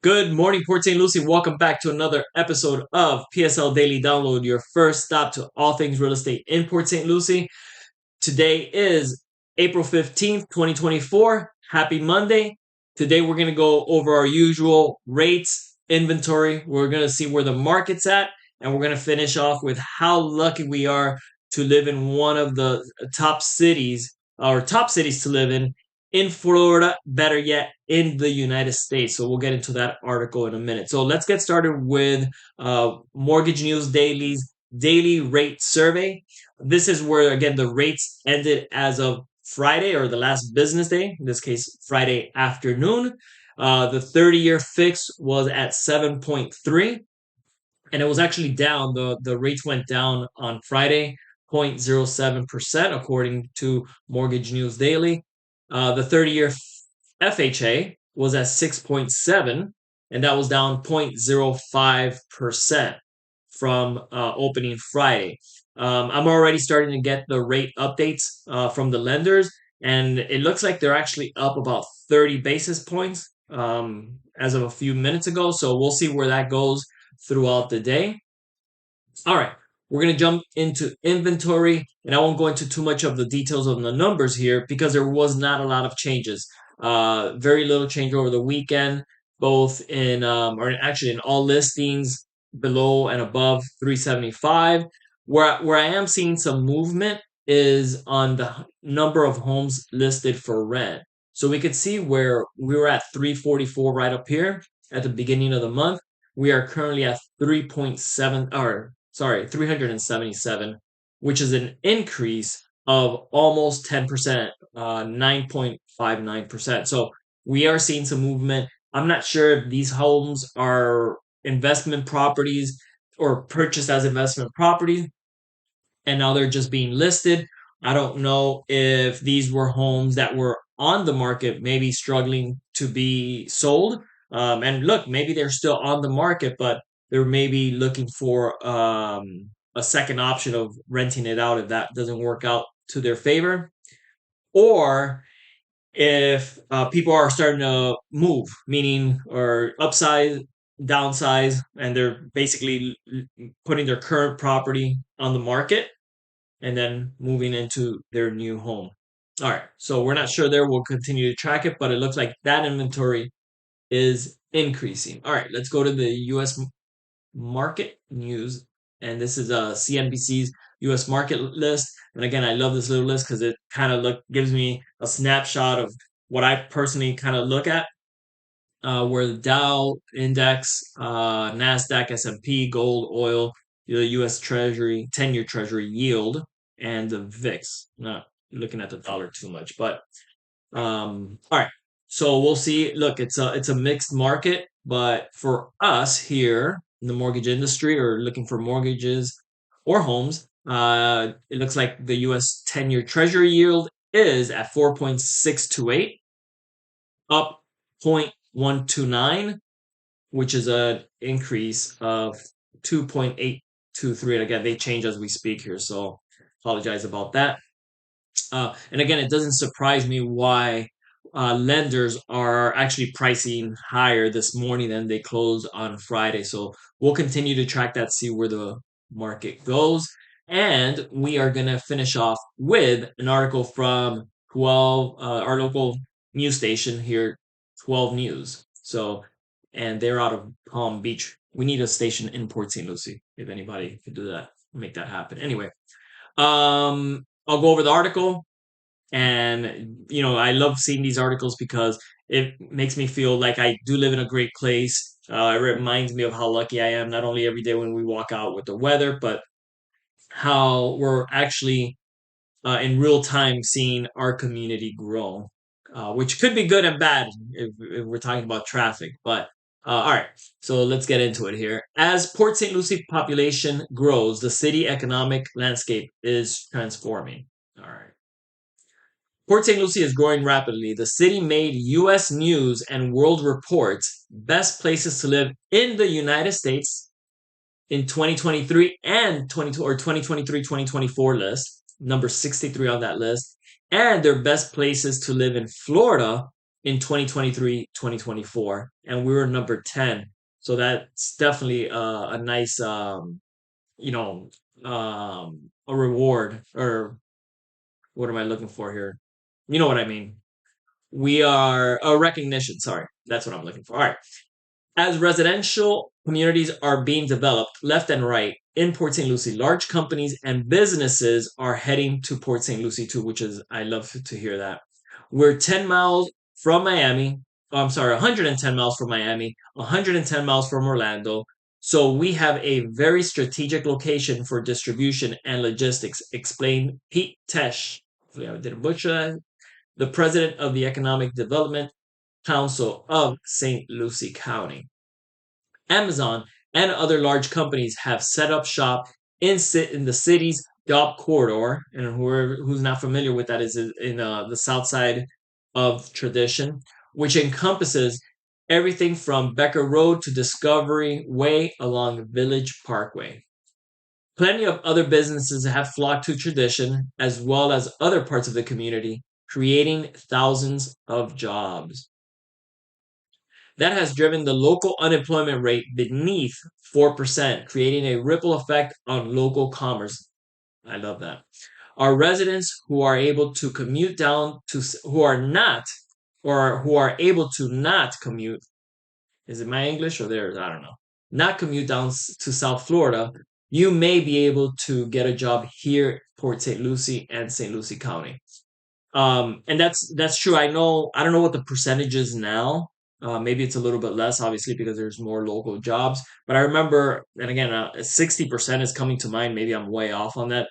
Good morning, Port St. Lucie. Welcome back to another episode of PSL Daily Download, your first stop to all things real estate in Port St. Lucie. Today is April 15th, 2024. Happy Monday. Today we're going to go over our usual rates, inventory. We're going to see where the market's at, and we're going to finish off with how lucky we are to live in one of the top cities, or top cities to live in Florida, better yet, in the United States. So we'll get into that article in a minute. So let's get started with Mortgage News Daily's daily rate survey. This is where, again, the rates ended as of Friday or the last business day, in this case, Friday afternoon. The 30-year fix was at 7.3, and it was actually down. The rates went down on Friday, 0.07%, according to Mortgage News Daily. The 30-year FHA was at 6.7, and that was down 0.05% from opening Friday. I'm already starting to get the rate updates from the lenders, and it looks like they're actually up about 30 basis points as of a few minutes ago. So we'll see where that goes throughout the day. All right, we're going to jump into inventory, and I won't go into too much of the details on the numbers here because there was not a lot of changes. Very little change over the weekend, both in, or actually in all listings below and above 375. Where I am seeing some movement is on the number of homes listed for rent. So we could see where we were at 344 right up here at the beginning of the month. We are currently at 3.7, or sorry, 377, which is an increase of almost 10%, 9.59%. So we are seeing some movement. I'm not sure if these homes are investment properties or purchased as investment properties, and now they're just being listed. I don't know if these were homes that were on the market, maybe struggling to be sold. And look, maybe they're still on the market, but they're maybe looking for a second option of renting it out if that doesn't work out to their favor. Or if people are starting to move, meaning or upsize, downsize, and they're basically putting their current property on the market and then moving into their new home. All right, so we're not sure there. We'll continue to track it, but it looks like that inventory is increasing. All right, let's go to the U.S. market news, and this is CNBC's U.S. market list. And again, I love this little list because it kind of gives me a snapshot of what I personally kind of look at. Where the Dow index, Nasdaq, S&P, gold, oil, the U.S. Treasury, 10-year Treasury yield, and the VIX. Not looking at the dollar too much, but all right. So we'll see. Look, it's a mixed market, but for us here in the mortgage industry or looking for mortgages or homes, it looks like the U.S. 10-year Treasury yield is at 4.628, up 0.129, which is an increase of 2.823. And again, they change as we speak here, so apologize about that. And again, it doesn't surprise me why lenders are actually pricing higher this morning than they closed on Friday. So we'll continue to track that, see where the market goes. And we are going to finish off with an article from 12, our local news station here, 12 News. So, and they're out of Palm Beach. We need a station in Port St. Lucie if anybody could do that, make that happen. Anyway, I'll go over the article. And, I love seeing these articles because it makes me feel like I do live in a great place. It reminds me of how lucky I am, not only every day when we walk out with the weather, but how we're actually in real time seeing our community grow, which could be good and bad if we're talking about traffic. But all right, so let's get into it here. As Port St. Lucie population grows, the city economic landscape is transforming. All right. Port St. Lucie is growing rapidly. The city made U.S. News and World Report's best places to live in the United States in 2023 and 2023-2024 list, number 63 on that list, and their best places to live in Florida in 2023, 2024, and we were number 10. So that's definitely a nice, you know, a reward, or what am I looking for here? You know what I mean. We are a recognition. Sorry, that's what I'm looking for. All right. As residential communities are being developed left and right in Port St. Lucie, large companies and businesses are heading to Port St. Lucie too, which is, I love to hear that. We're 10 miles from Miami. Oh, I'm sorry, 110 miles from Miami, 110 miles from Orlando. So we have a very strategic location for distribution and logistics, explained Pete Tesh. Hopefully I didn't butcher that. The president of the Economic Development Council of St. Lucie County. Amazon and other large companies have set up shop in the city's job corridor. And who's not familiar with that is in the south side of Tradition, which encompasses everything from Becker Road to Discovery Way along Village Parkway. Plenty of other businesses have flocked to Tradition as well as other parts of the community, creating thousands of jobs. That has driven the local unemployment rate beneath 4%, creating a ripple effect on local commerce. I love that. Our residents who are able to commute down to, who are not, or who are able to not commute, is it my English or theirs? I don't know. Not commute down to South Florida, you may be able to get a job here, Port St. Lucie and St. Lucie County. And that's true. I don't know what the percentage is now. Maybe it's a little bit less, obviously, because there's more local jobs. But I remember, and again, 60% is coming to mind. Maybe I'm way off on that.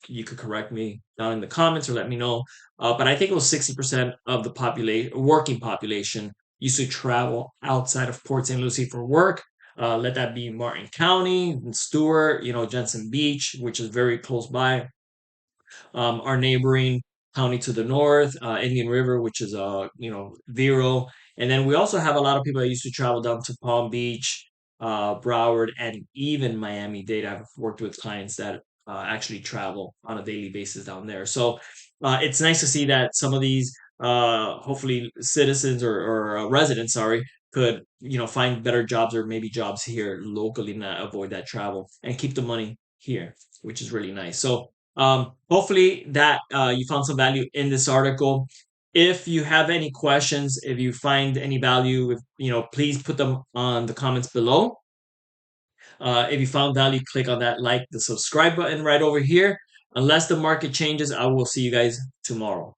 You could correct me down in the comments or let me know. But I think it was 60% of the working population used to travel outside of Port St. Lucie for work. Let that be Martin County, Stewart, Jensen Beach, which is very close by, our neighboring county to the north, Indian River, which is Vero, and then we also have a lot of people that used to travel down to Palm Beach, Broward, and even Miami-Dade. I've worked with clients that actually travel on a daily basis down there. So it's nice to see that some of these, hopefully, citizens or residents, sorry, could find better jobs or maybe jobs here locally, not avoid that travel and keep the money here, which is really nice. So hopefully that you found some value in this article. If you have any questions, if you find any value, please put them on the comments below. If you found value, click on that the subscribe button right over here. Unless the market changes, I will see you guys tomorrow.